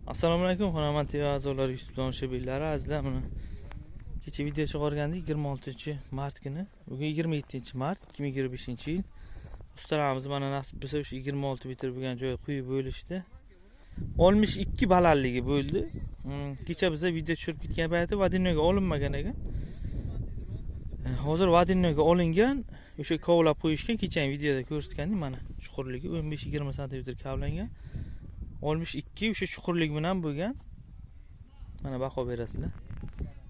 Assalomu alaykum, hurmatli a'zolar, YouTube tomoshabinlari. Azizlar, mana kecha video chiqargandik 26-mart kuni. Bugun 27-mart 2025-yil. Ustalarimiz mana nasib bo'lsa o'sha 26 metr bo'lgan joy quyib bo'lishdi. 62 balandligi bo'ldi. Kecha biz video tushirib ketgan payti vodinnoga olinmagan ekan. Hozir vodinnoga olingan, o'sha kovlab qo'yishgan. Kechagi videoda ko'rsatgandik, mana chuqurligi 15-20 sm kavlangan. 62 o'sha chuqurlik bilan bo'lgan. Mana baho berasizlar.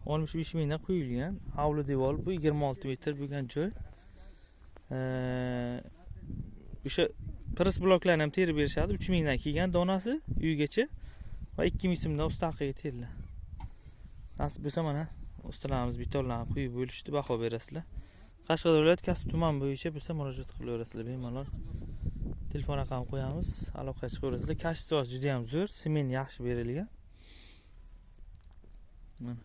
65 mingdan quyilgan. Hovli devor bu 26 metr bo'lgan joy. O'sha pris bloklarni ham terib berishadi. 3 mingdan kelgan donasi uygacha va 2 ming so'mdan ustaqiga teriladi. Nasib bo'lsa mana ustalarimiz betonlarni quyib bo'lishdi, baho berasizlar. Qashqadaryo viloyati Kasb tuman bo'yicha bo'lsa murojaat qilaverasizlar bemalol. Telefon raqamini qo'yamiz, aloqaga chiqaverasizlar. Kashf juda ham zo'r, sement yaxshi berilgan. Mana.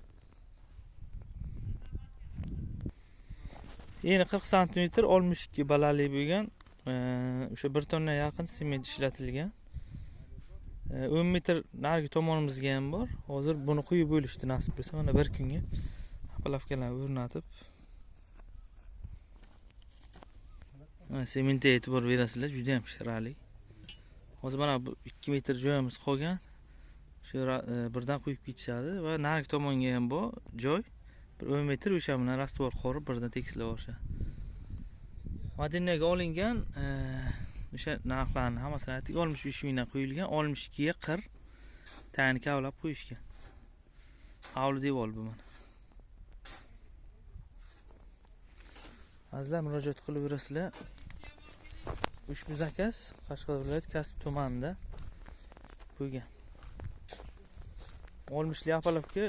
Eni 40 sm, 62 balandlik bo'lgan. O'sha 1 tonna yaqin sement ishlatilgan. 10 metr narigi tomonimizga ham bor. Hozir buni quyib bo'lishdi nasib bo'lsa, mana bir kunga palavkalarni o'rnatib. Sementga e'tibor berasizlar, juda ham shirali. Hozir mana 2 metr joyimiz qolgan. Shu birdan quyib ketishadi va narigi tomonga ham bor joy. 10 metr o'sha bilan rastvor qorib birdan tekislab olishadi. Vodinnoga olingan o'sha narxlarni hammasini aytdik. 65 mingdan qo'yilgan, 62 ga 40 tani kavlab qo'yishgan. Hovli devor bu mana. Azizlar, murojaat qilaverasizlar. Ushbu zakaz Qashqadaryo viloyati Kasb tumanida bo'lgan. 60li apalovka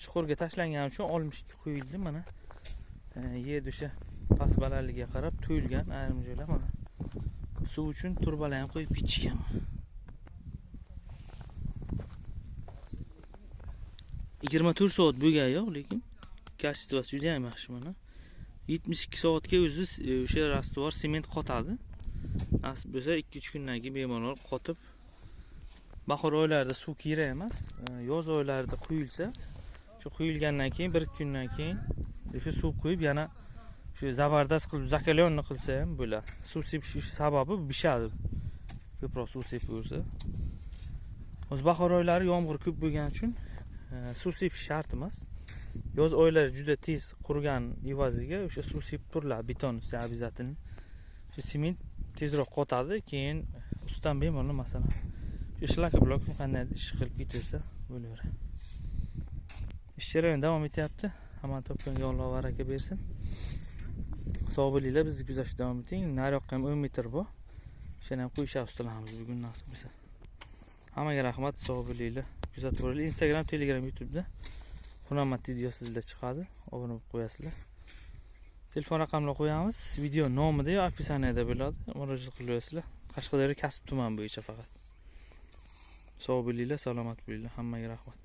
chuqurga tashlangan uchun 62 qo'yildi mana. Yer o'sha past balandligiga qarab to'yilgan ayrim joylar mana. Suv uchun turbalar ham qo'yib ketishgan. Yigirma 24 soat bo'lgan yo'q, lekin kачествоsi juda ham yaxshi mana. 72 soatga o'zi o'sha rastvor sement qotadi. Nasib bo'lsa 2-3 kundan keyin bemalol qotib. Bahor oylarida suv kerak emas. Yoz oylarida quyilsa, shu quyilgandan keyin 1 kundan keyin o'sha suv quyib yana shu zabardast qilib zakalyonni qilsa ham bo'ladi. Suv sepish sababi bishadi. Ko'proq suv sepaversa. O'z bahor oylari yomg'ir ko'p bo'lgani uchun suv sepish shart emas. Yoz oylari juda tez qurigan evaziga o'sha suv sepib turiladi, beton ustiga обязательно. Shu sement tezroq qotadi, keyin ustidan bemalol masalan shu shlaka blokni qanday ish qilib ketaversa bo'laveradi. Ish jarayoni davom etyapti. Hamma topganga Alloh baraka bersin. Sog' bo'linglar, bizni kuzatishda davom eting. Nariyoqqa ham 10 metr bor. Shuni ham qo'yishamiz ustalarimiz bugun nasib bo'lsa. Hammaga rahmat, sog' bo'linglar. Kuzatib boringlar. Instagram, Telegram, YouTube'da Hunarmand video sizlar chiqadi. Obuna bo'lib qo'yasizlar. Telefon raqamini qo'yamiz. Video nomida yo описаниеda bo'ladi. Murojaat qilaverasizlar. Qashqadaryo Kasb tuman bo'yicha faqat. Sog' bo'linglar, salomat bo'linglar. Hammaga rahmat.